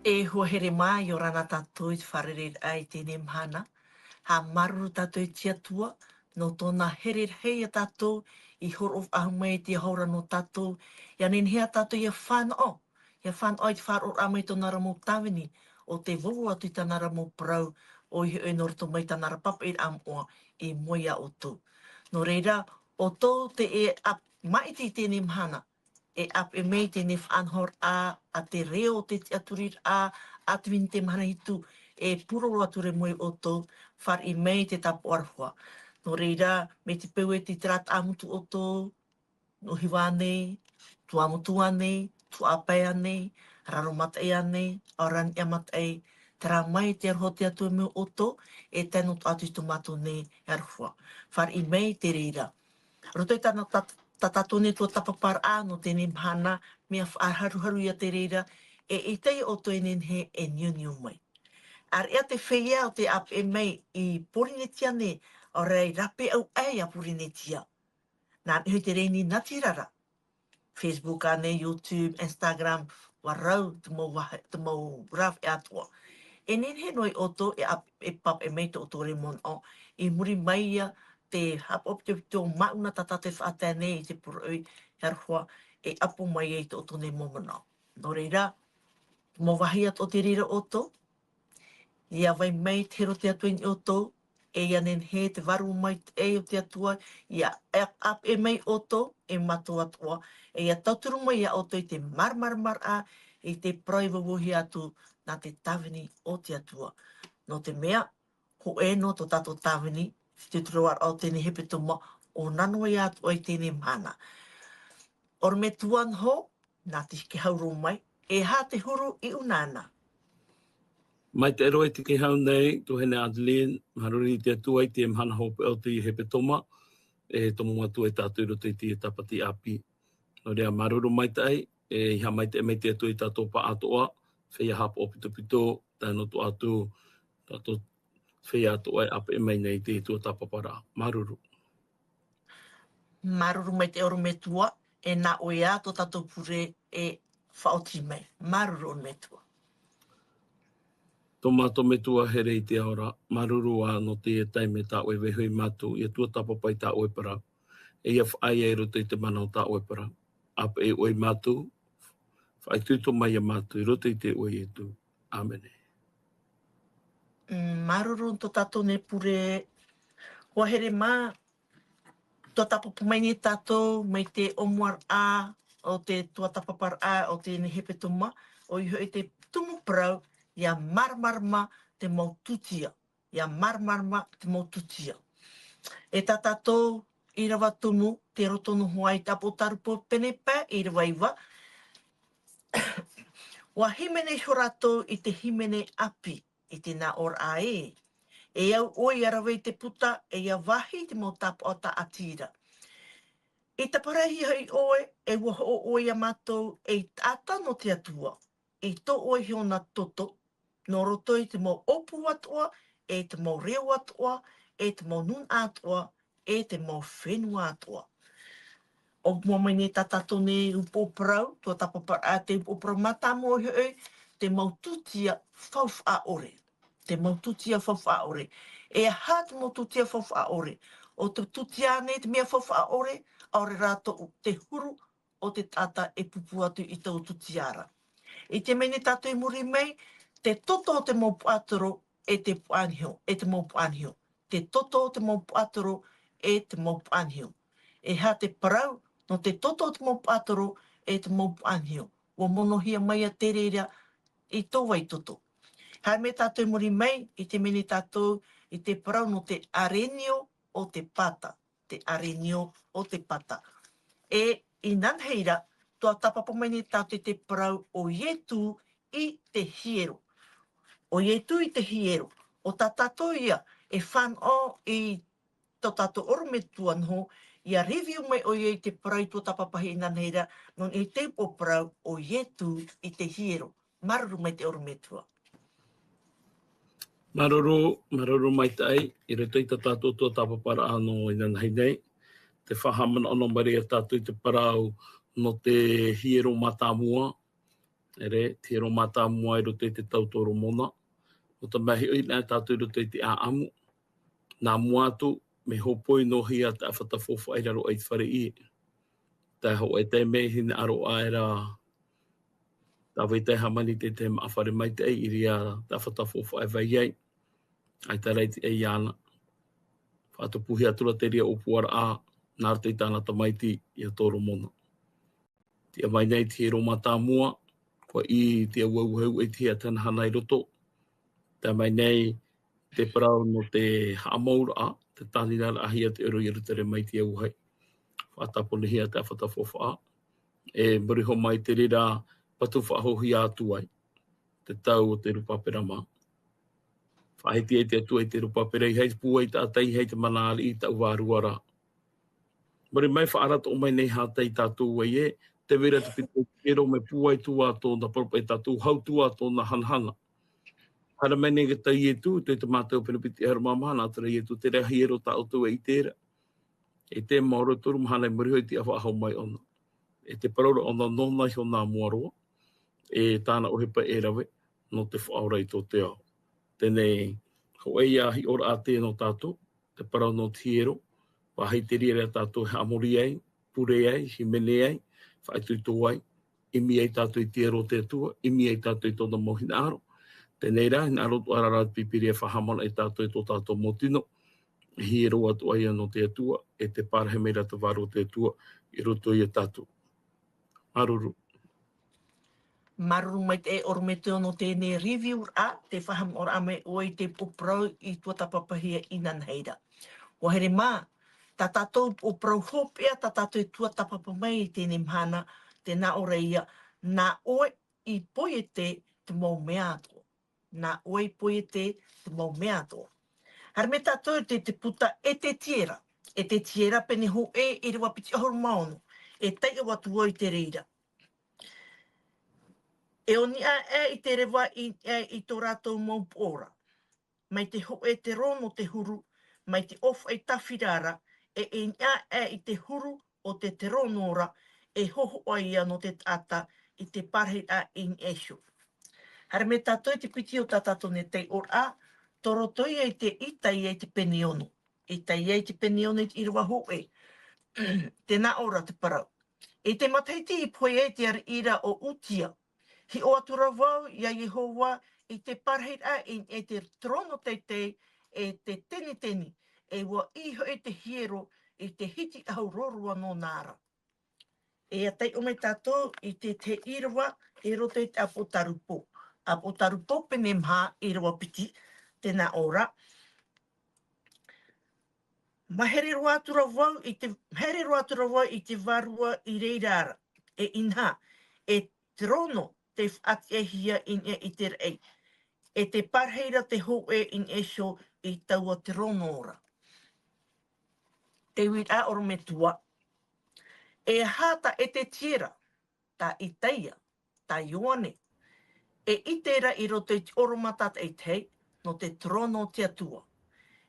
E hoa here mai o rana tātou i te wharere ai tēnei mhana. Ha maruru tātou i tia tua, no tōna here hei a tātou, i horo of ahu mai te haura no tātou. Ia nenhea tātou ia whanau. Ia whanau i te wharo amai tōna ramo tāwini, o te vovo atu i tāna ramo prau, o i hoi noro tō mai tāna rapapa i amoa, i moia o tō. No reira, o tō te e ap maiti i tēnei mhana, e ap e mei tēnei whanhor a te reo te aturir a te wini te manahitu e puro ature moe o tō whar i mei te tapu arhua. No reira, me te peu e te trat amutu o tō, no hiwa nei, tu amutu anei, tu apai anei, raro matai anei, aurani amatai, te rā mai te arho te atu me o tō, e tēnō atu tu mato nei arhua. Whar i mei te reira. Roto i tāna tatone tō tapapar āno tēnei mhana, mea whaaharuharu ia te reira, e tei o tō enen he e niu mai. Ar ea te whea o te ap e mei i porinetia ne, o rei rape au ai a porinetia. Nā hui te reini natirara. Facebook ane, YouTube, Instagram, warau te mau raf e atua. E nen he noi o tō e pap e mei tō tōre mon o, i muri mai ia te hap op te tō mauna tata te whātea nei i te purui herhua e apu mai ei tō tōne momona. No reira, mo wahi at o te rira o tō, ia vai mei te hero te atuini o tō, e ia nen he te waru mai e o te atua, ia ap e mei o tō, e mato atua, e ia tauturu mai ia o tō i te marmarmar a, i te proiwawohi atu, nā te tawini o te atua. No te mea, ho e no tō tato tawini, te turuar au tēnei hepe tuma, o nano i atu ai tēnei mana. Or me tuan ho, nā te ke hauro mai, e hā te huru i unana. Mai te ero e te ke hau nei, tō hene Adeline, maruri te atua i te mhana hope au te hepe toma, e tomo atu e tātou roto i te tapati api. No rea maruru mai tai, e iha mai te atua i tātou pa atoa, whea hapa o pito pito, tāno tu atu, tātou whea atoa e api e mai nei te tua tapapara. Maruru. Maruru mai te oro me tua, e nā oe ato tātou pure e whaoti mai. Maruru on me tua. Tō mātou me tua here i te aora, maruru no te e taime tā oe wehui mātou, i tua tapapai tā oe para. E ia whaai e roto i te manao tā oe para. Apa e oe mātou, whaai tūto mai a mātou, i roto i te oe e tu. Āmene. Maruru tō tātou ne pure, hoa here mā, tō tapapu mai ni tātou, mai te omuar a, o te tua tapapar a, o te ne hepe tuma, o i hoi te tumu prau, ia marmarma te maututia. Ia marmarma te maututia. E tā tātou, i rawa tumu, te rotonu huai tapo tarupo pene pā, i rawa iwa. Wa himene horatou i te himene api, i te nā or a e. E au oi arawe te puta, e ia wahi te mau tapo o ta atira. I te parahi hai oe, e waho o oi a mātou, e tata no te atua. E to oi hiona toto, no roto i te mau opu atua, e te mau reo atua, e te mau nun atua, e te mau whenua atua. O mua mai ne tatato ne upo prau, tua tapapar a te upo prau matamo hoi, te mau tutia fauf a ore. Te mau tutia fauf a ore. E ha te mau tutia fauf a ore. O te tutia ne te mea fauf a ore, aore rato te huru o te tata e pupu atu i tau tutiara. I te mene tato i muri mei, te toto o te mau puatoro e te puanhio, e te mau puanhio. Te toto o te mau puatoro e te mau puanhio. E ha te parau, no te toto o te mau puatoro e te mau puanhio. Wa monohia mai a te reira i tō wai toto. Hai me tato i muri mei, i te mene tato i te parau no te arenio o te pata. Te arenio o te pata. E i nanheira, tua tapapa mai ni tātou te parau o ietu i te hiero. O ietu i te hiero. O tā tātou ia e whanau i tō tātou oro me tuanho, ia review mai o iei te parau tua tapapahi i nanheira, non i te po parau o ietu i te hiero. Maruru mai te oro me tua. Maruru mai tai, i reto i tā tātou tua tapapara anō i nanhei nei. Te whahamana ono mare a tātou i te parau no te hiero matamua, Ere, te ro mata mua ro te tautoro mona. O ta mahi oi nā tātou ro te a amu. Nā mua atu, me hopoi no hia ta whatafofo ai raro ai whare i. Tā ho e te me hina aro aera. Tā wei te hamani te te mawhare mai te ei iria ta whatafofo ai vai ai. Ai ta reiti ei ana. Whātu puhi atura te ria upuara a. Nā te tāna tamaiti i a toro mona. Tia mai nei te ro mata mua. Ko i te wauhau e te atana hanai roto. Tā mai nei te parau no te hamaura a. Te tānina ahia te ero i rutere mai te auhai. Whātapone hia te awhatafofa a. E muriho mai te rira patu whahohi atu ai. Te tau o te rupapera mā. Whahiti e te atu e te rupapera i hei pua i tātai hei te manaari i tau wāruara. Mari mai whaarata o mai nei hātai tātou wai e. Te wera te pito kero me pua i tua tōna poropa i tātou hautua tōna hanhana. Hara mai nei tai e tu, te mātou penapiti hara mamana, atara i e tu te rehi ero tā autua i tēra. E te maoro turu mahana i muriho i te awa ahau mai ona. E te paraura ona nona hio nā muaroa. E tāna ohepa e rawe, no te whaora i tō te ao. Tēnei, ho e ahi ora a tēno tātou, te parau no te ero, wahai te ria tātou he amori ai, pure ai, himene ai, whaitui tō ai, imi ai tātou i te ero te atua, imi ai tātou i tōna mohina aro. Tēnei rā, hina aro tu ararat pipiria whahamana i tātou i tō tātou motino, hi ero atu ai no te atua, e te pārhe meira te waro te atua, i roto i a tātou. Maruru. Maruru mai te ormeteo no tēnei review a, te whaham ora ame oi te puprau i tua tapapahia i nanheira. O here mā, ta tātou o prau hopea, ta tātou i tua tapapa mai i tēnei mhana, te nā ora ia, nā oe i poe te mau mea ato. Nā oe i poe te mau mea ato. Hara me tātou te puta e te tiera. E te tiera pene ho e i rewa piti ahuru maono. E tei o watu oi te reira. E o ni a i te rewa i tō rātou mau pōra. Mai te ho e te rono te huru, mai te ofa i tawhirara, e ni a i te huru o te rono ora, e hoho ai ia no te tata i te parhe a in esho. Hara me tātou te piti o tātou ne tei or a, toro toi e te ita i e te peniono. Ita i e te peniono i te irwa ho e. Tēnā ora te parau. E te mataiti i poe e te ira o utia. Hi o atura wau, ia Yehowa, i te parheit a e te trono te e te teni, e wa iho e te hiero, i te hiti au rorua no nāra. E a tei o me tātou, i te irawa, i roto i te apotarupo. Apotarupo pene mha i rawa piti, tēnā ora. Mahere roa atura wau, i te varua i reirara, e inha, e trono, te whaatiehia i te rei. E te parheira te ho e in esho i taua te rono ora. Te wit a oro me tua. E hata e te tiera, ta i teia, ta ioane. E itera i roto i te oro matata e tei, no te trono te atua.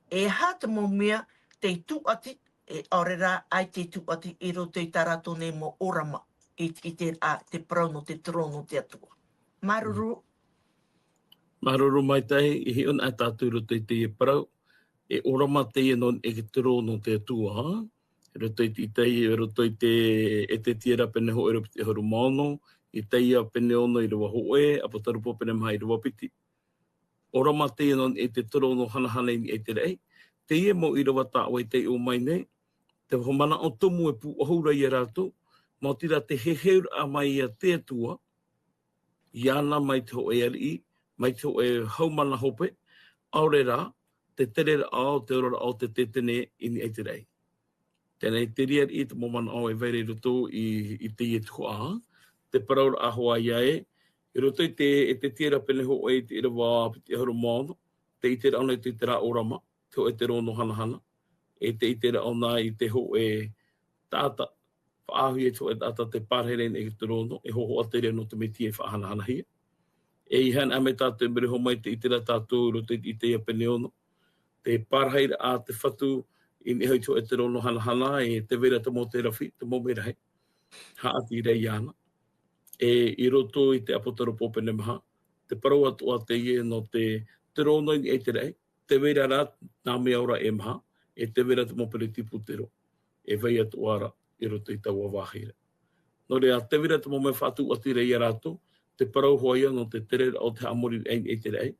E hata mo mea te tuati, e orera ai te tuati i roto i tarato ne mo orama. I te prauno te trono te atua. Maruru. Maruru mai tai, i hi on ai tātou roto i te e parau, e orama te e non e ke trono te atua, roto i te tei, roto i te tiera pene ho e te horu maono, i teia pene ono i rewa hoe, apotarupo pene maha i rewa piti. Orama te e non e te trono hanahana i te rei, te e mo i rewa tāua i te o mai nei, te homana o tumu e pu ohura i a rātou, mō tira te heheur a mai a te atua, iana mai te ho e ari, mai te ho e haumana hope, aurera, te terera ao, te orora ao, te tetene ini e te rei. Tēnei te ria i te momana ao e veire roto i te i tuha, te paraura a hoa ia e, i roto i te tira pene ho e te irawa piti ahuru maono, te i te rao nei te ra orama, te ho e te rono hanahana, e te i te rao nā i te ho e tāta, whaahui e te ho e tāta te pārhere e te rono, e hoho a te rea no te meti e whaahanahana hia. E i han ame tātou mere ho mai te i te ra tātou roto i te ia pene ono, te pārheira a te whatu i ni hoi e te rono hanahana e te vera te mo te rafi, te mo mera hei. Ha ati rei ana. I roto I te apotaro pōpene maha, te parau atua te ie no te rono I te rei, te weira rā nā mea ora e maha, e te weira te mopere tipu te ro, e wei atu ara I roto I taua wāhira. No rea, te weira te mome whātu ati rei a rātou, te parau hoia no te terera o te amori e te rei,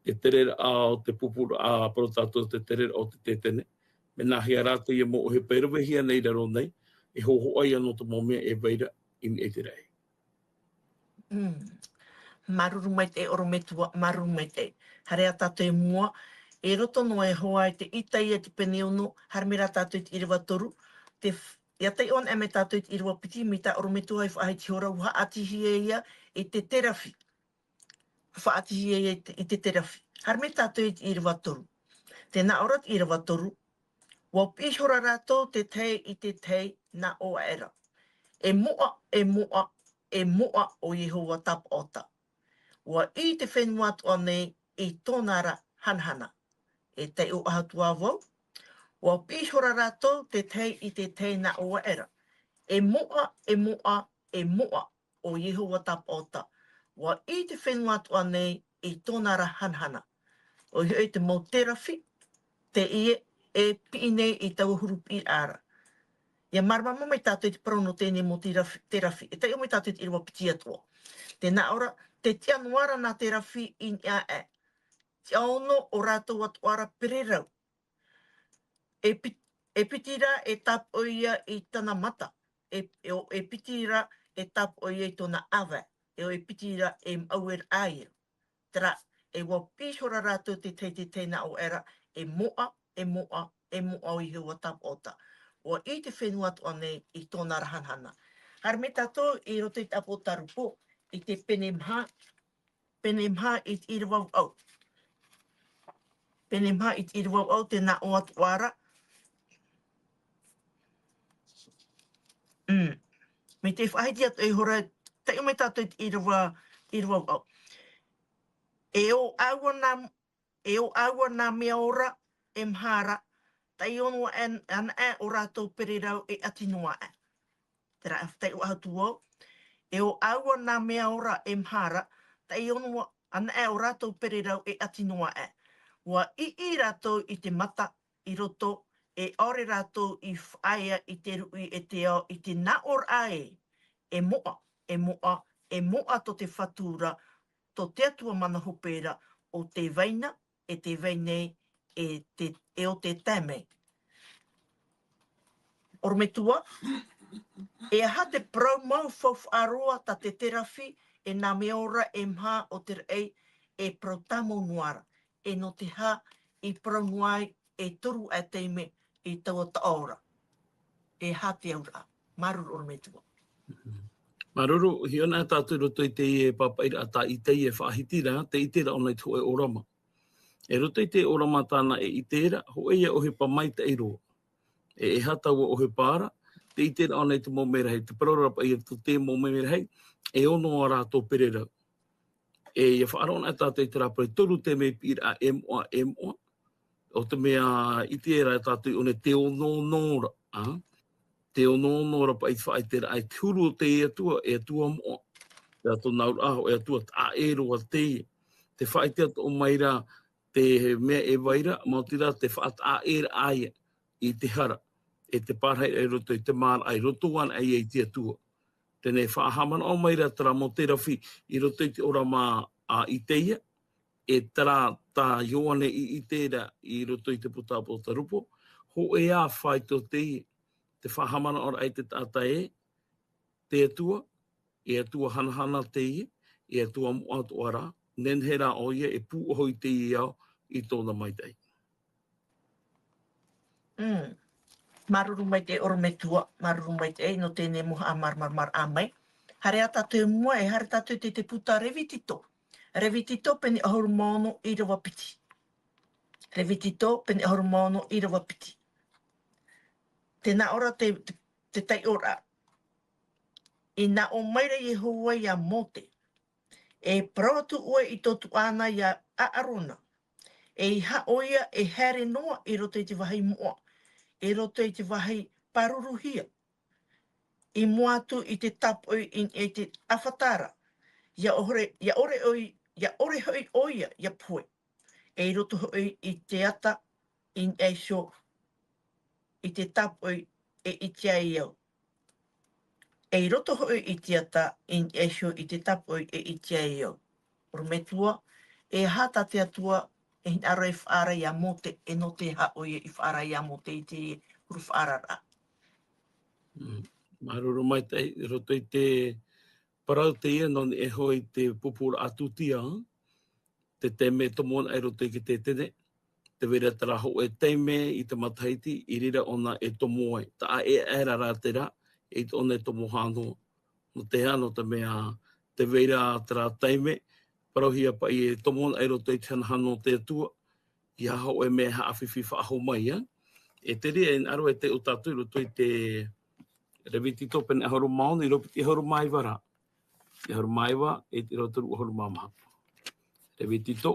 te terera o te pupura a parotato te terera o te tetene, me nā hea rātou I mo o he peirewe hia nei raro nei, e hoho ai anō te momea e weira I e te rei. Maruru mai te oro me tua, maruru mai te. Harea tātou e mua, e roto no e hoa I te itai e te pene ono, harimera tātou I te iriwa toru, ia tei on e me tātou I te iriwa piti, mi tā oro me tua I whaahi te hora, uha atihi e ia I te terafi. Whaatihi e ia I te terafi. Harime tātou I te iriwa toru. Tēnā ora te iriwa toru, wa pihora rātou te tei I te tei na o era. E mua, e mua, e mua o Yehova tapa ota. Wa I te whenua atua nei I tōnara hanhana. E te o ahatua wau. Wa pihora rātou te tei I te tei na o era. E mua, e mua, e mua o Yehova tapa ota. Wa I te whenua atua nei I tōnara hanhana. O hioi te mau terafi, te ie e pi nei I tau hurupi ara. Ia marama mai tātou te prono tēnei mo terafi. E tai o mai tātou te iriwa piti atua. Tēnā ora, te tia nuara nā terafi I nia e. Te aono o rātou atuara pererau. E pitira e tapo ia I tana mata. E pitira e tapo ia I tona awe. E pitira e auer aia. Tera, e wapihora rātou te tei na o era. E moa, e moa, e moa o Yehova tapa ota. O I te whenua atua nei I tōna rahanhana. Harme tātou I roto I tapo tarupo I te pene mha I te iriwau au. Pene mha I te iriwau au te nā o atuara. Me te whaiti atu e hora, te o me tātou I te iriwau au. E o aua nā mea ora e mhara, tai ono ana e o rātou pererau e atinua e. Tera tai o ahatu au. E o aua nā mea ora e mhara, tai ono ana e o rātou pererau e atinua e. Wa I rātou I te mata I roto, e ore rātou I whaia I te rui e te ao, I te naor ae, e moa, e moa, e moa to te whatura, to te atua mana hopera o te veina, e te veinei, e o te tamei. Oro me tua, e aha te praumau whauwh aroa ta te terafi, e nā meora e mha o te rei, e prautamo nuara, e no te ha I praunuai e toru a teime I taua taora. E ha te aura, maruru oro me tua. Maruru, hiona tātou roto I te ie papaira ata I te ie whahitira, te itera ona I tō e orama. E roto I te orama tāna e itera, ho eia o he pamai te eiroa. E hataua o he pāra, te itera ona I te momera hei, te parorapa I te momera hei, e ono a rātou pererau. E ia whaarona tātou I te rāpare, toru te me pira a emoa, o te mea itera tātou one te ono nora, te ono nora pa I whaitera, ai turu o te e atua moa. Te ato naur aho, e atua ta ero a te whaitea o maira, te mea e waira, mautira te whaat a era aia I te hara, e te pārhai e roto I te māra, ai roto wan ai e te atua. Tēnei whaahamana o maira tara mo te rawhi I roto I te ora mā a I teia, e tara tā ioane I teira I roto I te putapo tarupo, ho e a whaito te whahamana ora ai te tata te atua, e atua hanahana te e atua mua atu ara, nenhera o ia e pū oho I te au I tōna maitai. Maruru mai te oro me tua, maruru mai te no tēnei moha a marmarmar a mai. Hare a tātou mua e hare tātou te puta rewitito. Rewitito peni ahuru mono I rawa piti. Rewitito peni ahuru mono I rawa piti. Tēnā ora te tai ora. I nā o maira Yehova ia mote. E prawatu ua I totu ana ia aarona. E iha oia e here noa I roto I te wahai mua. E roto I te wahai paruruhia. I moatu i te tapoi in e te awhatara. Ia ore hoi oia, ia poe. E roto hoi i te ata in e sho i te tapoi e i te aiau. E roto hoi i te ata in e sho i te tapoi e i te aiau. Ormetua, e hata te atua e hin ara i whaara ia mo te e no te ha oia i whaara ia mo te i te uru whaara ra. Maruru mai tai, roto i te parau te ia non e hoi te pupura atutia, te teme tomon ai roto i ki te tene, te wera tara ho e teime i te mataiti, i rira ona e tomo ai. Ta e era rā te rā, e te ona e tomo hano, no te hano te mea, te wera tara teime, parauhia pa i e tomon ai roto i te hano te atua, i haho e mea hawhiwhi whaaho mai, ya. E te rea en aro e te utatu, roto i te rewiti tōpene ahoru maona, i ropi te ahoru maiwa rā. Te ahoru maiwa, e te rotoru ahoru mamaha. Rewiti tō,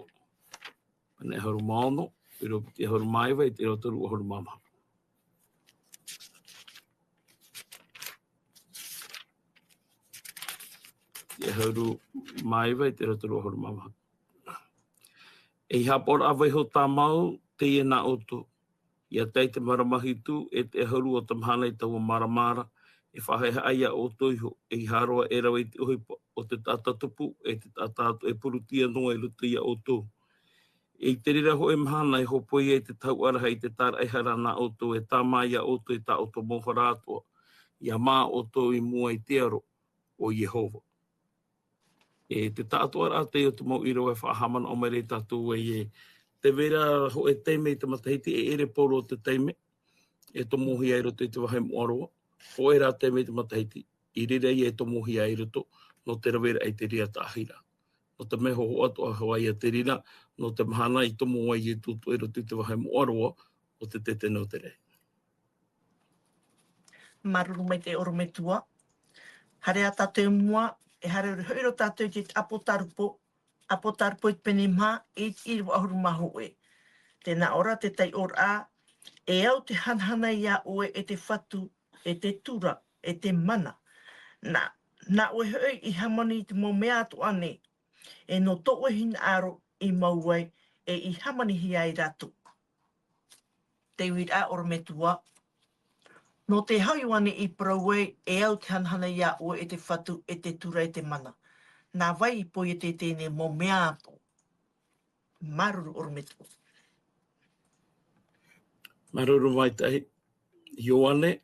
pene ahoru maona, i ropi te ahoru maiwa, e te rotoru ahoru mamaha. Te ahoru maiwa, e te rotoru ahoru mamaha. E hapora awai ho tā mau, te ia nā oto. Ia tei te maramahi tū, e te ahoru o te mahana i taua maramara, e whaheha ai a oto iho, e haroa e rawa i te ohipa o te tātatupu, e te tātatu e purutia noa i luta i a oto. E te rira ho e mahana e hopoi e te tau araha i te tāra e hara nā oto, e tā mai a oto i tā oto mohara atua, ia mā oto i mua i te aro o Yehova. E te tātu ara te o te mau iro e whaahamana o mere tātu e te vera ho e teime i te matahiti e ere poro o te teime, e to mohi ai roto i te wahai moaroa, ho e rā teime i te matahiti, i rira i e to mohi ai roto, no te rawera ai te ria tāhira. No te meho ho atu a Hawaii a te rira, no te mahana i tomo ai e tutu e roto i te wahai moaroa, o te tete no te rei. Maruru mai te orometua. Hare a tātou mua, e hare ori hoiro tātou te apotarupo i te pene mā, e te iriwa ahuru maho e. Tēnā ora te tai ora a, e au te hanhana i a oe e te whatu, e te tura, e te mana. Nā oe hoi i hamani i te mo mea atu ane, e no to oe hin aro i mauai, e i hamani hi ai ratu. Te uir a orometua. No te hau ane i parauei, e au te hanhana i a oe e te whatu, e te tura, e te mana. Nā vai i poi e te tēne mo mea atu. Maruru orometua. Maruru mai tai, Ioane,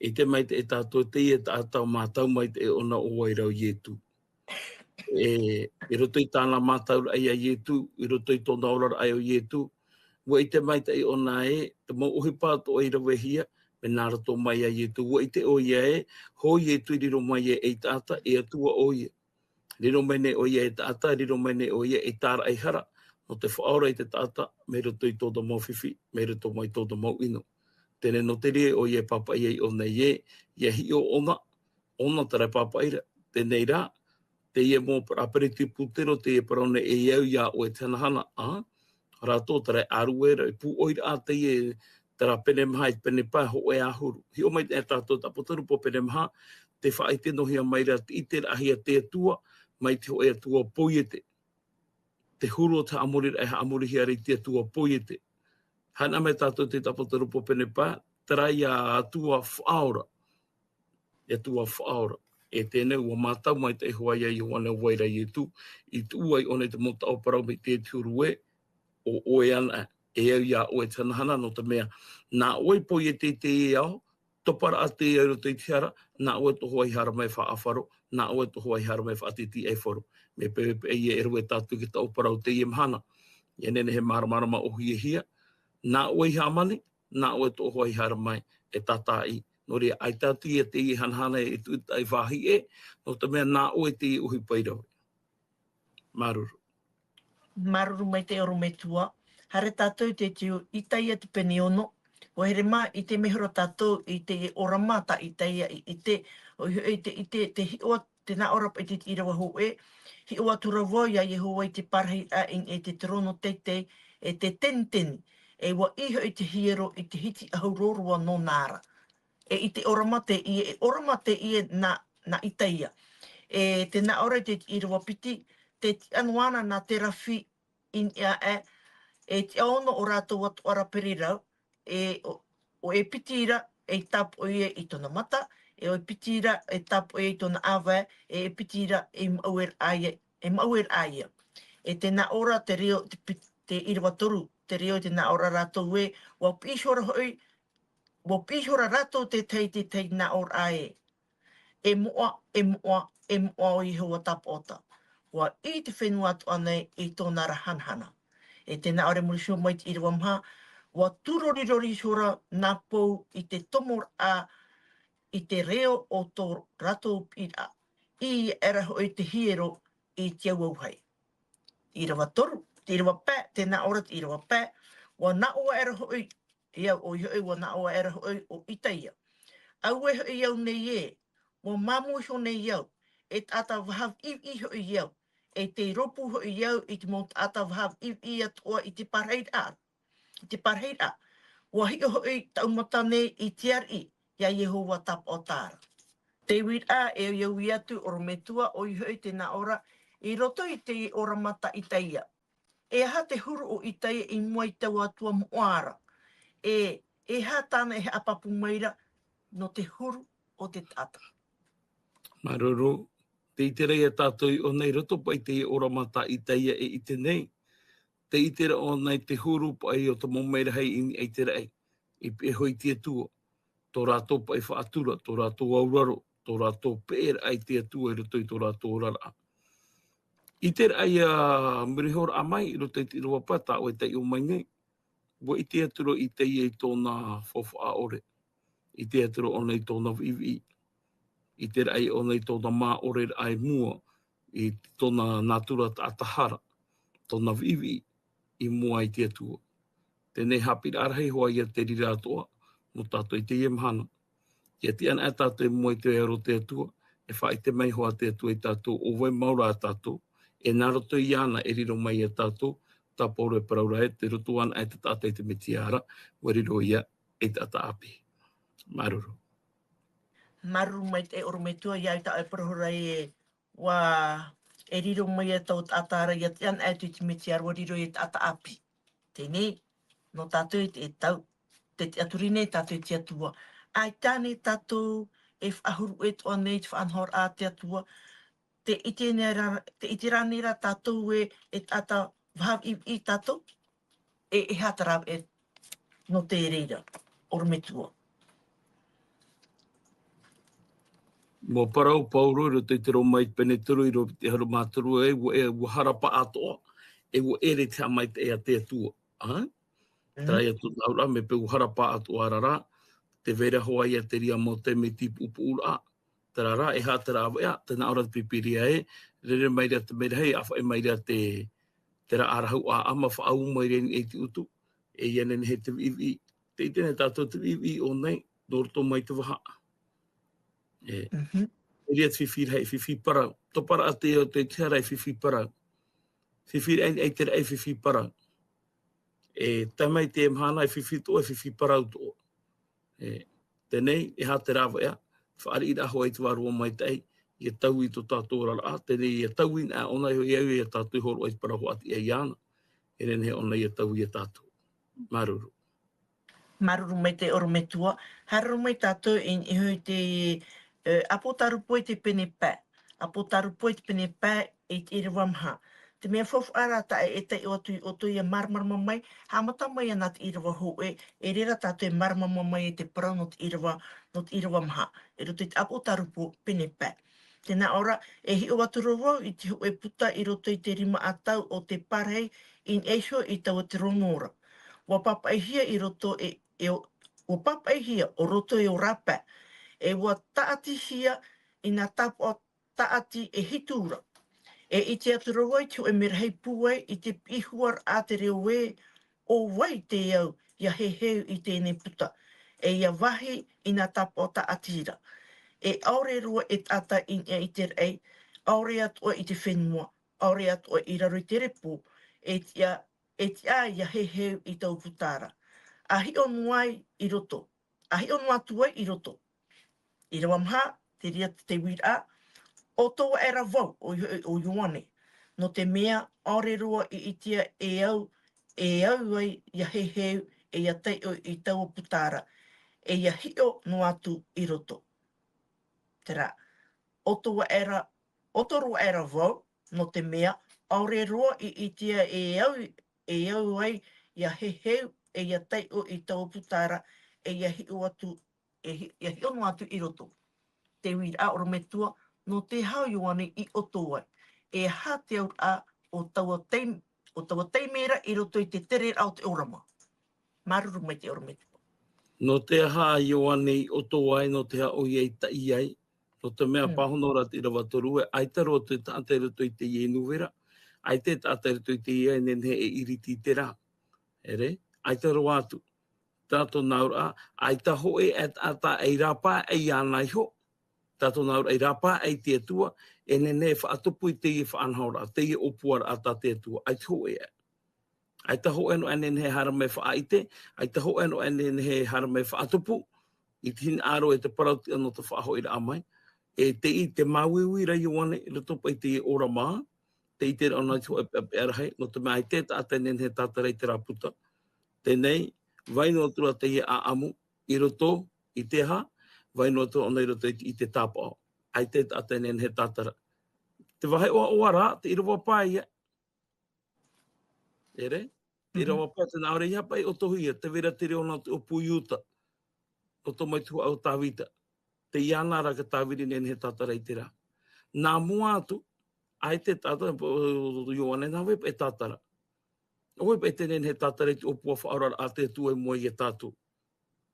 i te mai te e tātou te i e tātou mātau mai te e ona o wairau ietu. I roto i tāna mātau ai a ietu, i roto i tōna orara ai o ietu, wa i te mai te e ona e, te mau ohi pāto ai rawe hia, me nā rato mai a ietu, wa i te o ia e, ho ietu i riro mai e tāta, e atua o ia. Riro mene o ia e tāta, riro mene o ia e tāra ai hara, no te whaora i te tāta, me roto i tōna mau whiwhi, me roto mai tōna mau ino. Tēne no te rie o ia papa i o nei e, ia hi o ona tara papa ira, tēnei rā, te ia mō paraperiti putero, te ia paraone e iau ia o e tanahana, rātō tara aruera, e pū oira a te ia tara pene maha i pene pā ho e ahuru. Hi o mai te tātou taputaru po pene maha, te whaai te nohia mai rā i te rahia te atua, mai te ho e atua poiete. Te huru o te amorira e ha amorihia rei te atua poiete. Hana me tātou te taputaru po pene pā, tara ia atua whaora. E atua whaora. E tēnei ua mātau mai te hoa ia i hoana waira i tu, i tu ai one te mota o parau me te turu e, o oe ana, e au ia oe tanahana no te mea. Nā oe po i te e au, topara a te euro te tiara, nā oe to hoa i hara mai wha awharo, nā oe to hoa i hara mai wha atiti e wharo. Me pepe e e rue tātu ki tau parau te i mhana. Ia nene he maramarama o hia hia, nā oe i hamani, nā oe to hoa i hara mai e tatai. No rea, ai tātu i te i hanhana e tu tai whahi e, no te mea nā oe te i uhi pairawe. Maruru. Maruru mai te orometua. Hare tātou te tiu i taia te pene ono. O here mā i te mehoro tātou i te oramata i taia i te hioa te nā orapa i te irawa ho e. Hioa turawa ia i hoa i te parahi a in e te terono teitei e te tenten. E wa iho i te hiero i te hiti aurorua no nāra. e i te oramate i na itaia. E te na ora te iriwa piti, te anuana na te rafi in ia e te aono o rātou atu ara perirau, o e pitira e tapu ia i tona mata, e o e pitira e tapu ia i tona awa, e pitira e mauer aia. E te na ora te reo, te iriwa toru, te reo te na ora rātou e, wa pishora rātou te tei na ora ae. E moa o i hua tapota. Wa i te whenua atu anei i tōna rahanhana. E tēnā ore murisho mai te iriwa mha, wa turorirori sora nā pou i te tomor i te reo o tō rato pira. I era hoi te hiero i te auauhai. Iriwa toru, te iriwa pē, tēnā ora te iriwa pē, wa nā oa era hoi, ia o ioi wa nā oa era hoi o itaia. Au e hoi iau nei e, wa mamuho nei iau, e tata wahav i hoi iau, e te ropu hoi iau i te mo tata wahav i atua i te parheira. I te parheira. Wa hi hoi taumata nei i te ari, ia Yehova tap o tāra. Te wira e iau i atu orometua o i hoi tēnā ora, i roto i te ora mata i taia. E ha te huru o i taia i mua i tau atua moara. E ha tāna e apapu maira no te huru o te tata. Maruru, te itere e tātou i o nei roto pai te ora mata i taia e i te nei. Te itere o nei te huru pai o te momeira hei i itere ei. I pe hoi tia tua. Tō rātou pai whaatura, tō rātou auraro, tō rātou pēr ai tia tua i roto i tō rātou rara. I tere ai a mirihora a mai i roto i te rua pata o e te i o mai nei. Wa i te aturo i te i tōna fofa a ore. I te aturo o nei tōna vivi. I te ai o nei tōna mā ore ai mua. I tōna natura atahara. Tōna vivi i mua i te atua. Tēnei hapira arahei hoa ia te rira atoa. No tātou i te iemhana. Ia te ana e tātou i mua i te ero te atua. E whai te mai hoa te atua i tātou. O vai maura a tātou. E naroto i ana e riro mai a tātou. Tā pōre paraura e te roto ana e te tātai te metiara. Wa riro ia e tata api. Maruru. Maruru mai te orometua iau ta e parahora e wa e riro mai e tau tātara ia te ana e te metiara wa riro i tata api. Tēnei, no tātou i te tau. Te aturine tātou i te atua. Ai tāne tātou e whahuru e toa nei te whanhor a te atua. Te itiranera tātou e tata wahav i tātou. E hatara e no te reira. Orometua. Mo parau pauro ro te tero mai pene turu i ro te haru māturu e harapa atoa. E wo ere te mai te ea te atua. Trai atu naura me pe harapa atoa rara. Te vera hoa ia te ria mo te me tipu upura. Tarara e hatara awea, te naura te pipiria e. Rere mai rea te mera hei, awha e mai rea te ra arahau a ama whaau mai rea ni e te utu. E iane he te vivi. Te itene tātou te vivi o nei, doroto mai te waha. E rea te whiwhir hei, whiwhi parau. To para a te o te tiara e whiwhi parau. Whiwhir ei te rei whiwhi parau. E tamai te mhana e whiwhi to e whiwhi parau to. E tenei, e ha te rawa ea. Whaari ira hoa i te warua mai tei. I e tau i to tātou rara. Tenei, i e tau i nā ona i au i e tātou horo ai paraho ati e iana. E nene ona i e tau i e tātou. Maruru. Maruru mai te orometua. Hararu mai tātou i hui te apotaru poi te pene pē. Apotaru poi te pene pē i te iriwa mha. Te mea whawh ara ta e te o tu i a marmarama mai. Hamata mai ana te iriwa ho e rera tātou e marmarama mai e te parau no te iriwa mha. E roto i te apotaru po pene pē. Tēnā ora, e hi o aturo wau i te e puta i roto i te rima atau o te parhei in eisho i tau te rongora. Wa papaihia i roto o papaihia o roto i o rapa. E wa taatihia i nga tapo taati e hitura. E i te aturo wai te o e mirahei puai i te pihuar a te reo we o wai te au ia he heu i tēnei puta. E ia wahi i nga tapo taatira. E aore rua e tata i te rei, aore atua i te whenua, aore atua i raro i te repo, e tia ia he heu i tau putara. A hi o muai i roto, Ahi onu atu ai I roto. I rewa maha, te ria te wira, o tō era vau o Ioane. No te mea, aore roa I itia e au ai ia heu e ia tei o I tau putara. E ia hio no atu I roto. Te rā. O tō era vau, no te mea, aore roa I itia e au ai ia heu e ia tei o I tau putara. E ia hio atu, ia hio no atu I roto. Te wira o metua, no te hau Ioane I oto ai. E ha te au a o taua teimera I roto I te tere au te orama. Maruru mai te orametua. No te aha Ioane I oto ai, no te ha o iei ta iai, no te mea pahonora te rawa toru e, ai te roa te tātai roto I te ienu vera, ai te tātai roto I te iai, nen he e iriti te rā. Ere, ai te roa atu. Tātou naura, ai ta hoe et ata ei rapa ei anai ho. Tātou naura ei rapa ei te atua, e nene whaatupu I te I whaanhaura, te I opuara ata te atua, ai te hoe e. Ai ta hoe no enen he harame whaaite, ai ta hoe no enen he harame whaatupu, I tin aro e te parauti anō te whaaho I ra amai, e te I te mauiwi rai Ioane, I roto pa I te ora maa, te I te rana tu e arahei, no te mai te tātai nen he tātarei te raputa. Tēnei, vaino atura te I a amu, I roto, I te ha, vaino atura ona I roto I te tāpao. Ai te tātai nen he tātara. Te wahai oa oara, te irawa pai e. Ere? Te irawa pai, te naore ia pai o tohia, te vera te reo na o puiuta, o to mai tua au tāwita. Te iana raka tāwiri nen he tātara I te rā. Nā mua atu, ai te tātara, o Ioane, nā wepa e tātara. O wepa e te nen he tātara I te opua whaorara a te tua mua I e tātou.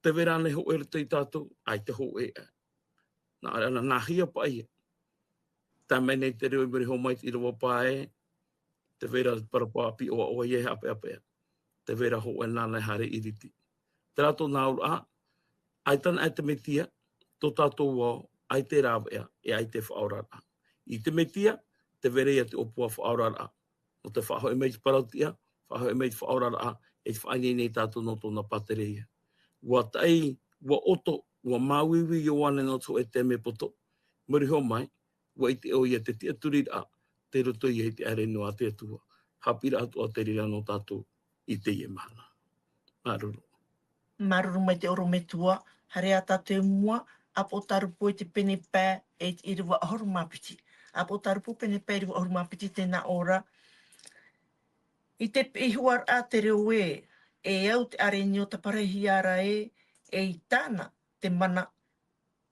Te vera ne ho e rito I tātou, ai te ho e e. Nā hia pai e. Tā mene te reo I meri ho mai I rawa pae, te vera parapāpi o ie ape ape. Te vera ho e nānei hare iriti. Te rato nāura, ai tana ai te metia, tō tātou wau, ai te rāwea, e ai te whaorara. I te metia, te vera ia te opua whaorara. No te whaho e mei te parautia, whaho e mei te whaorara, e te whaini nei tātou no tōna patereia. Ua tai, ua oto, ua mauiwi Ioane no tō e te me poto. Muri ho mai, ua I te o ia te tia turira, te roto I te are no a te atua. Hapira atu a te rira no tātou I te ie mana. Maruru. Maruru mai te orometua, hare a tātou mua, apo tarupu I te pene pē e I rewa ahoru mapiti. Apo tarupu pene pē I rewa ahoru mapiti tēnā ora. I te pihuar a te reo e au te are nio ta parehi ara e I tāna te mana,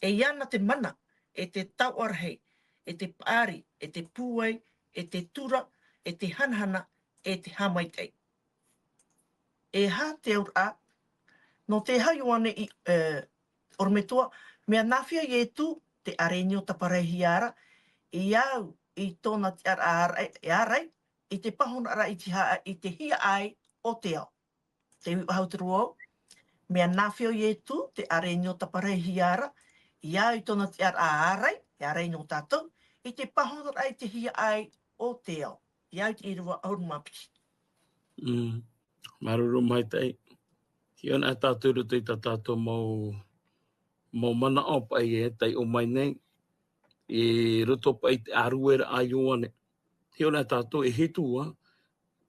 e iana te mana, e te tauarhei, e te pāri, e te pūai, e te tura, e te hanhana, e te hamaitei. E ha te aur a, no te hau ane I ormetua, mea nawhia I tu te are nio ta parehi ara, I au I tōna te arai, I te pahona ara I te hia ai o te ao. Te hau te ruau, mea nawhia I tu te are nio ta parehi ara, I au I tōna te arai, te arai no tātou, I te pahona ara I te hia ai o te ao. I au te iriwa auru mapiti. Maruru mai tei. Ki ona tātou ruto I tātou mau mana o pai e, tei o mai nei, e ruto pai te aruera a Ioane. Ki ona tātou e hitua,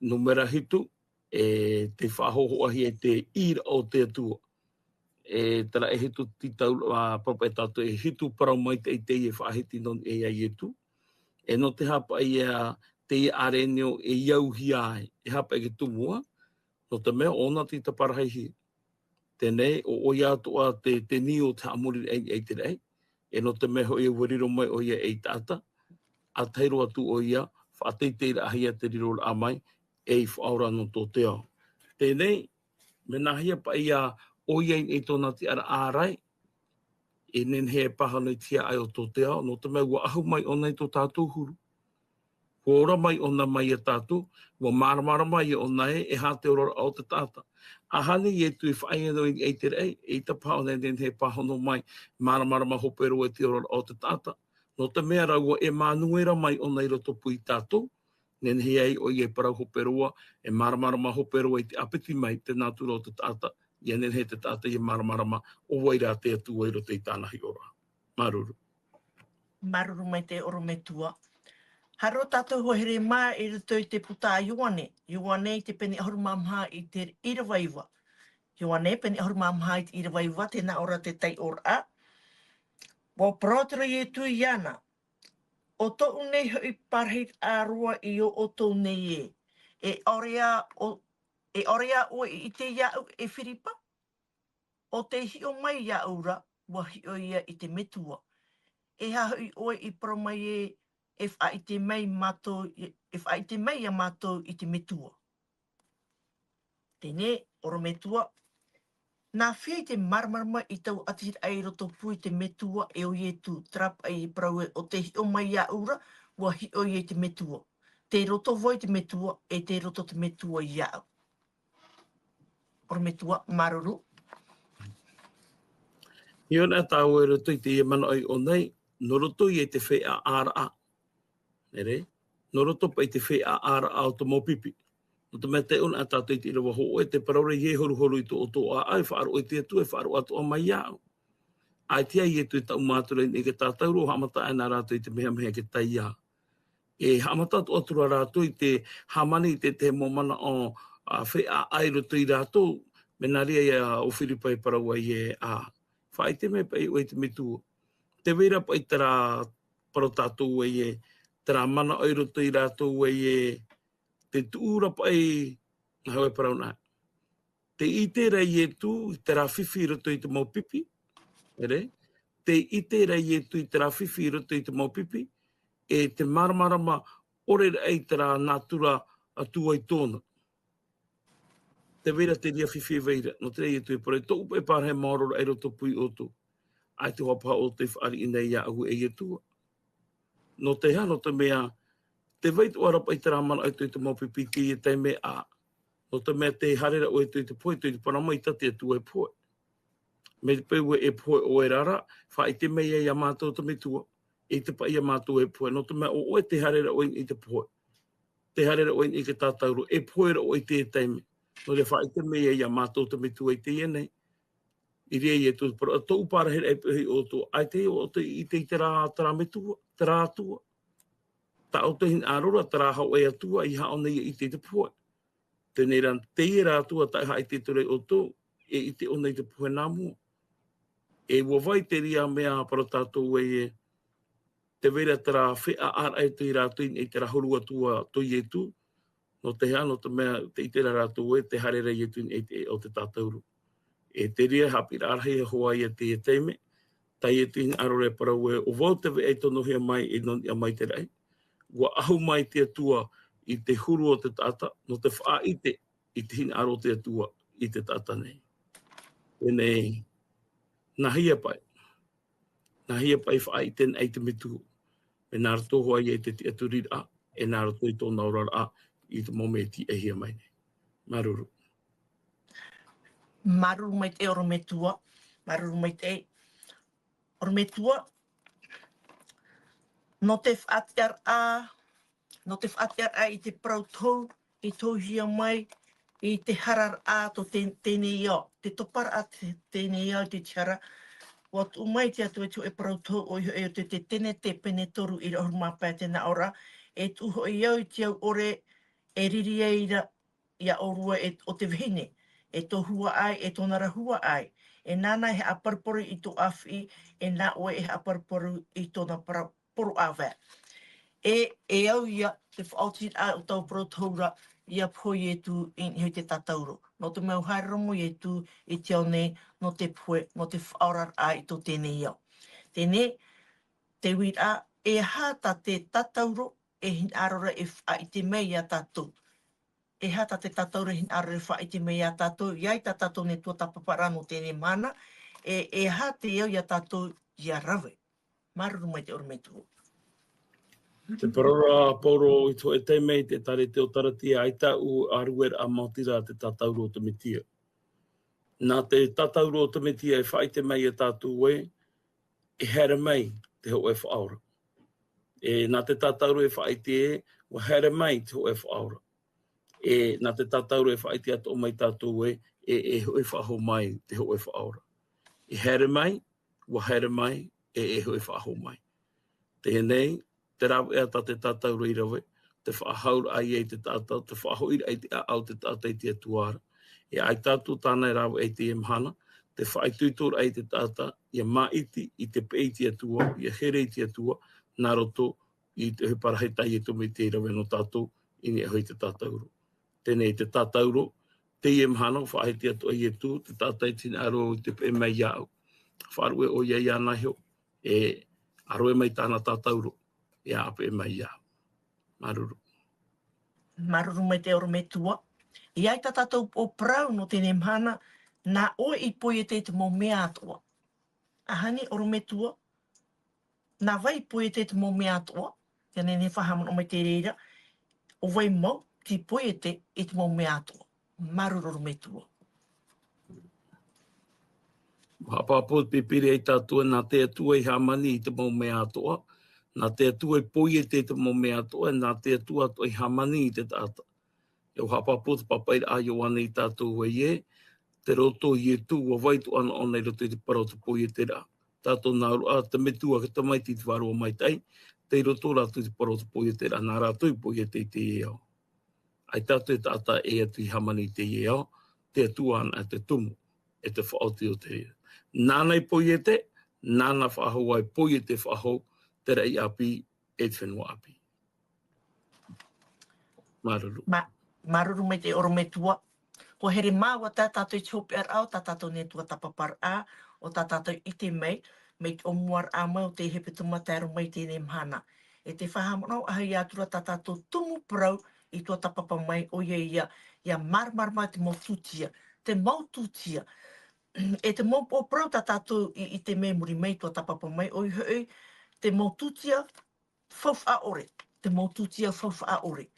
numera hitu, e te whahoho ahi e te ira o te atua. E tara e hitu titau, papa e tātou e hitu parau mai te e whahiti non e ai etu. E no te hapa I te areneo e iauhi ai, e hapa e ke tumua, no te mea ona ti te parahaihi. Tēnei, o ia toa te ni o te amuri ei te rei, e no te mea hoi e wariro mai o ia ei tāta, a teiro atu o ia, whateiteira ahia te riro a mai, ei whaora no tō te ao. Tēnei, me nahia pa ia o ia i tōna te ara ārai, e nen he pahana I tia ai o tō te ao, no te mea ua ahu mai o nei tō tātou huru. Ua ora mai ona mai e tātou, ua maramara mai o nei e hā te orora o te tāta. Ahani e tu I whainga I te rei, e ta pāone nen he pahano mai, maramara ma hopero e te orora o te tāta. No te mea raua e manuera mai o nei roto pui tātou, nen he ei o I e parau hoperoa, e maramara ma hopero e te apiti mai te nātura o te tāta, ia nen he te tata i maramarama o waira te atu wairo te tānahi ora. Maruru. Maruru mai te oro me tua. Haro tātou ho here mā e ruto i te puta a Ioane. Ioane i te peni ahuru mamha i te irawaiwa. Ioane peni ahuru mamha i te irawaiwa, tēnā ora te tai ora. Wa protera i e tui iana. O tō nei hui parhit a rua i o tō nei e. E orea o i te iau e whiripa. O te hio mai iaura, wa hio ia i te metua. E hahui oi i promai e wha i te mei mato, e wha i te mei a mato i te metua. Tēnei, oro metua. Nā whia i te marmarama i tau atir ai roto pui te metua e o ietu trap ai i praue o te hio mai iaura, wa hio i te metua. Te roto voi te metua e te roto te metua iau. Oro metua, maruru. Io nā tāu e roto i te ia mana ai o nei, no roto i te whai a ara a. Nere? No roto pa i te whai a ara a o te mōpipi. No te mea te una a tātou i te irawa ho e te paraure i e horu i tō o tō a ai, whaaro i te atu e whaaro atu o mai au. Ai tia i e tu i tau mātura i ke tātou ro hamata e nā rātou i te meha ke tai a. E hamata tu atura rātou i te hamani i te momana o whai a ai roto i rātou, me nā ria i a o whiripai paraua i e a. Whai te mea pa i o i te mitua. Te wera pa i tera paro tātou e e, tera mana ai roto i rātou e e, te tūra pa i hau e parau nā. Te ite rei e tū, te rā whiwhi roto i te maupipi, ere? Te ite rei e tū i te rā whiwhi roto i te maupipi, e te maramarama ore rei te rā nātura a tū ai tōna. Te wera te ria whiwhi veira, no te rei e tū e pare, tō upe pārhe maororo e roto pui o tū. Ai te wapa o te whaari i nei a ahu e e tū. No te hano te mea, te veitu arapa i te rāmana ai tui te maupipi ki e te me a. No te mea te harera o e tui te poe, tui te panama i tate e tu e poe. Me te peue e poe o e rara, wha i te mea i a mātou te mitua, i te pa i a mātou e poe. No te mea o e te harera o i te poe. Te harera o i ke tātauru, e poe ra o i te teime. No te wha i te mea i a mātou te mitua i te ienei. I rea i e tu, pero a tōu pārahera e pehi o tō, ai te o te i te tera mitua, tera atua. Ta o te hin arora tera hau e atua i hao nei i te poe. Tēnei ran te i rā atua tai hai te ture o tō, e i te o nei te poe nā mua. E wawai te ria mea para tātou e te vera tera whea ara e tui rātou i te rahuru atua tui e tū. No te hea, no te mea te i te rātou e te harera i e tui o te tātauru. E te ria hapi rārhei hoa i te teime, tai e tui arore parau e o wau te e tono hea mai e non i a mai te rei. Wa ahu mai te atua i te huru o te tata, no te wha i te hin aro te atua i te tata nei. E nei, nahia pai. Nahia pai wha i ten ei te mitu. E nāra tōhua i te aturir a, e nāra tōi tō naurar a i te mometi e hia mai nei. Maruru. Maruru mai te oro me tua. Maruru mai te oro me tua. No te whaatiar a i te prautou, i tō hia mai, i te harar a to tēnei au. Te topara a tēnei au te tiara. Wat umai te atu e tō e prautou o i te tene te pene toru i rohu māpai tēnā ora. E tuho i au i te au ore e riri eira ia orua o te vihine. E tō hua ai, e tō nara hua ai. E nāna he aparporu i tō awhi, e nā oe he aparporu i tōna poru awea. E au ia te whaotir a o tau protoura ia poi e tu i hui te tatauro. No te meu hairongo i e tu i te au nei, no te poe, no te whaorar a i tō tēnei iau. Tēnei, te wīt a, e hata te tatauro e hin arora e wha i te mei a tatou. E hata te tatauro hin arora e wha i te mei a tatou, iai ta tatou ne tua tapaparano tēnei mana, e hate iau i a tatou i a rawe. Maruru mai te orumetu. Te parora pauro i tō e teimei te tare te o taratia aita u aruer a mautira te tatauro o te mitia. Nā te tatauro o te mitia e whai te mei a tātou e here mei te ho e whaora. E nā te tatauro e whai te e, wa here mei te ho e whaora. E nā te tatauro e whai te ato mai tātou e e hoi whaaho mai te hoi whaora. I here mai, wa here mai, e hoi whaaho mai. Tēnei, te rau ea ta te tātau rei rawe, te whaahaur ai e te tātau, te whaahoir ai te au te tātai tia tuara. E ai tātou tāna rau e te emhana, te whaituitor ai te tāta, ia maiti i te pei tia tua, ia here tia tua, nā roto i te parahetai e tume te rawe no tātou, ini e hoi te tātauro. Tēnei te tātauro, te emhana, whahetia to ai e tu, te tātai tina aro i te pei mai iau. Wharue o iei ana heo, e aroe mai tāna tātauro, e ape mai iau. Maruru. Maruru mai te oro me tua. I ai ta tātou o prau no tēnei mhana, nā o i poe te mo mea atoa. Ahani oro me tua, nā vai poe te mo mea atoa, ia nene whahaman o mai te reira, o vai mau ti poe te mo mea atoa. Maruru oro me tua. Hapapo pipiri ai tātua nā te atua i hamani i te mau mea atoa, nā te atua i poe te mau mea atoa, nā te atua i hamani i te tāta. E o hapapo te papai a ioane i tātou e ie, te roto i e tū o waitu ana o nei roto i te parau te poe te rā. Tātou nā rua, te metua ka tamaiti te whāroa mai tai, te roto rātu te parau te poe te rā, nā rātu i poe te e ao. Ai tātou e tāta e atu i hamani te e ao, te atua ana te tumu, e te whaoti o te rea. Nāna i poe te, nāna whahau ai poe te whahau, te rei api, e te whenua api. Maruru. Maruru mai te oro me tua. Ko here māua tā tātou i te hopi ar au, tā tātou ne tua tapapar a, o tā tātou i te mei te omuar a mai o te hepe tuma tāro mai tēnei mhana. E te whahamanau ahai atura tā tātou tumu prau i tua tapapa mai o ia marmarma te maututia. Te maututia. E te mau o prau tā tātou i te mei muri mai tua tapapa mai o i te maututia whawh a ore. Te maututia whawh a ore.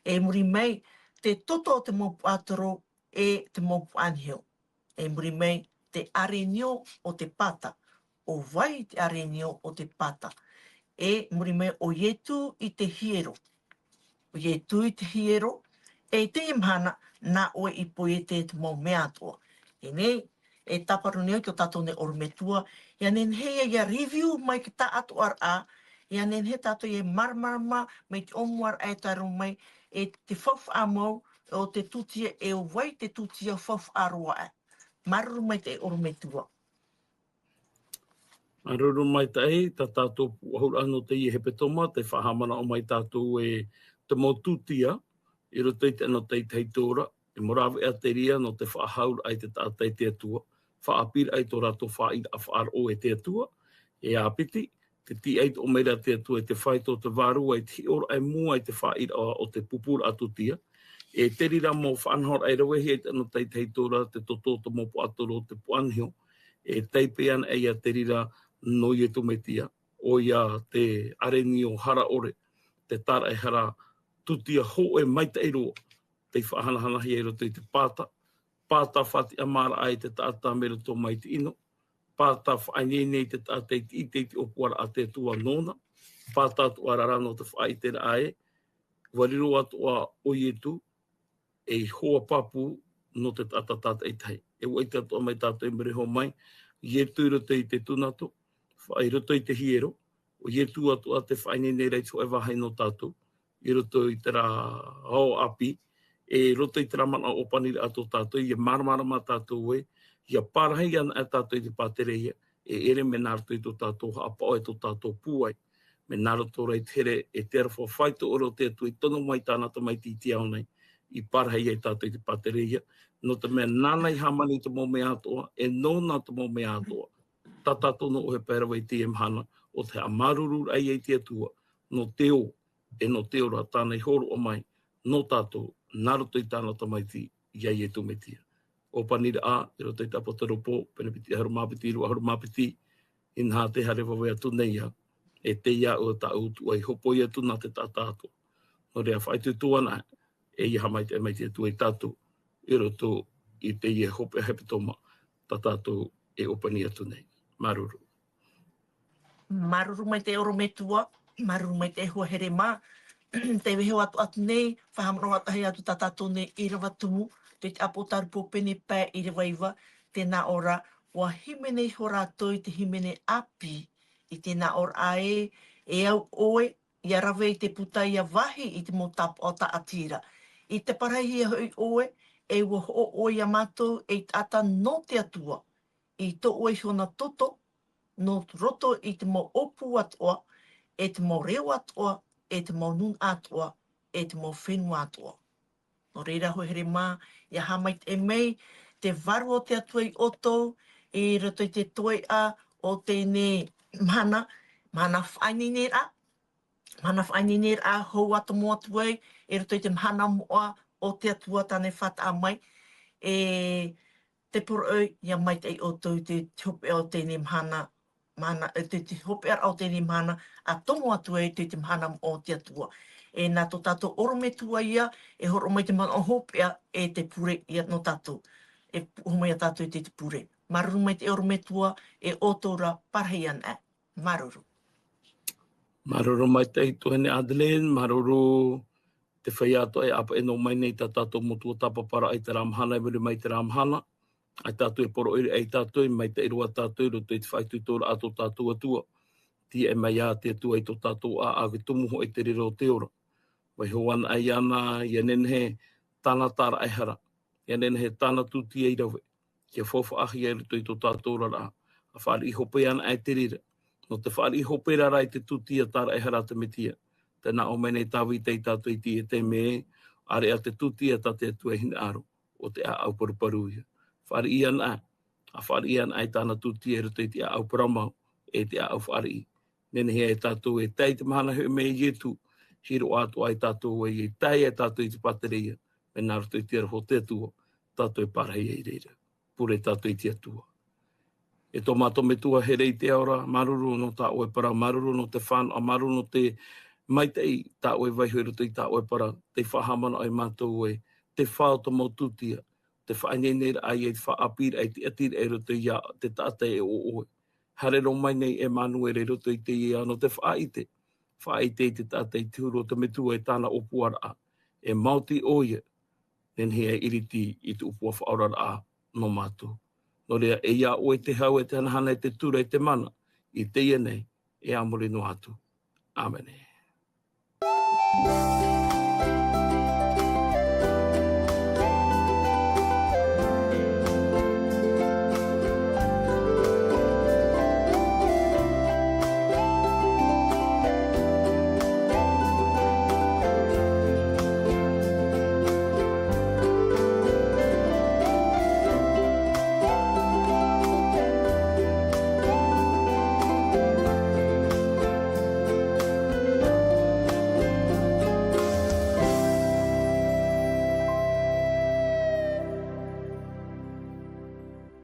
E muri mai te toto o te mopu atoro e te mopu anheo. E muri mai te arenio o te pata. O vai te arenio o te pata. E muri mai o ietu i te hiero. O ietu i te hiero. E te imhana nā oe i poe te mau mea atoa. E nei, e taparu neo ki o tātou ne orometua. Ia nen hea ia review mai ki tā atu ar a. Ia nen he tātou i marmarama mai te omuar e tāro mai. E te whawh a mau o te tutia e o wai te tutia whawh a roa e. Maruru mai te orometua. Maruru mai tai, tā tātou puahura anō te i hepe toma, te whahamana o mai tātou e te motutia, i roto i te anō te teitora, e morawe a te ria no te whahaur ai te tātai te atua, whaapira ai tō rato whaida a whaaro e te atua, e apiti, te ti ai o meira te atua e te whaito te waru ai te ora ai mua ai te whaida o te pupura atutia, e te rira mō whanhor ai rawehi ai te anō te teitora, te totota mō po atoro, te puanhio, e teipe ana ai a te rira no i e tumetia, o ia te areni o hara ore, te tara e hara tutia ho e maita e roa, te whahanahana hi e roto i te pāta, pāta whati amara ai te tāta mera tō mai te ino, pāta whainene te tāta i te opuara a te tua nona, pāta tu ararano te whai te ae, wariro atua o ietu, e hoa papu no te tāta i tai. E wai te atua mai tāta i mreho mai, ietu roto i te tunato, whai roto i te hiero, o ietu atua te whainene rei tō e wahai no tātou, i roto i te rā hao api, e roto i te ramana o panira ato tātou, i marmarama tātou e, i a pārhai ana e tātou i te pātereia, e ere me nārato i tō tātou haapao e tō tātou pūai, me nārato rei tere e te arwha whaito oro te atu i tono mai tāna ta mai titi au nei, i pārhai e tātou i te pātereia, no te mea nānai hamani te mō mea atoa, e nōna te mō mea atoa, tā tātou no o he pērawa i te emhana, o te amaruru ai e te atua, no te o, e no te ora tānei horo o mai, no tātou, naroto i tāna tamaiti, iai e tumetia. O panira a, e roto i tapataropo, penepiti harumapiti, rua harumapiti, inha te harewa wea tuneia, e te ia o ta utu, ai hopo ia tuna te tātātou. No rea whaitu tuana, e iha mai te atu e tātou, e roto i te ia hopo e hepitoma, tātātou e opani atu nei. Maruru. Maruru mai te oro me tua, maruru mai te hua here mā, te weho atu nei, whahamano atahi atu tā tātou nei i rawa tumu, te apotaru po pene pē i re waiwa, tēnā ora, wa himene hora toi te himene api, i tēnā ora ae, e au oe, i arawe i te puta ia wahi i te motapo o ta atira. I te parahi a hui oe, e wa ho oe a mātou e tata no te atua. I to oe hona toto, no roto i te mo opu atoa, e te mo reo atoa, e te mo nun atoa, e te mo whenua atoa. No reira hoi here mā, ia hamait e mei, te varu o te atua i oto, i roto i te toi a o tēnei mana whaini a, mana whaini a hou ata mo atu ai, i roto i te mana moa o te atua tane whata a mai, e te poro oi, ia mai te oto i te hope o tēnei te hope ar o tēnei mana, a tomo atu ai te mana o te atua. E nā tō tātou orome tua ia, e horo mai te mana o hope a, e te pure ia no tātou. E homai a tātou i te pure. Maruru mai te orome tua, e otora parhei ana. Maruru. Maruru mai te tuhene Adelaine, maruru te whai ato e apa e no mai nei ta tātou motua tapapara ai te ramhana, e muri mai te ramhana. Ai tātou e poro iri ai tātou, mai te irua tātou, roto i te whaitu tōra ato tātou atua. Tia e mai a te atua i tō tātou a awe tumuho i te riro te ora. Wai hoan ai ana, ia nenhe tāna tāra aihara. Ia nenhe tāna tūti ei rawe. Kia whawha ahi e rito i tō tātou rara. A whaari i hope ana ai te rira. No te whaari i hope rara i te tūti a tāra aihara te metia. Tēnā o mene tāwi tei tātou i tia te me, are a te tūti a tāte atua hina aro, o te a auparuparu ia. Whaari i ana, a whaari i ana ai tāna tūti e rito i te a auparamau, e te a au whaari i. Nene hea e tātou e tei te mahana hui me i etu, hiro atu ai tātou e tei e tātou i te patereia, me nā roto i te araho te atua, tātou e parhei e reira, pure tātou i te atua. E tō mātou me tua he rei te aora, maruru no tā oe para, maruru no te whāna, maruru no te maitei, tā oe waihui roto i tā oe para, te whahamana ai mātou e, te whāo to maututia, te whainenera ai e te whaapira, ai te atira e roto i a, te tātai e o oe. Harero mai nei e manu e re roto i te ia no te whaaite. Whaaite i te tātai tūro te metua e tāna opuara a. E mauti oia, nen hea iriti i te upua whaorara a no mātou. No rea e ia oe te hau e te hanahana e te tura e te mana, i te ia nei, e amore no atu. Amen.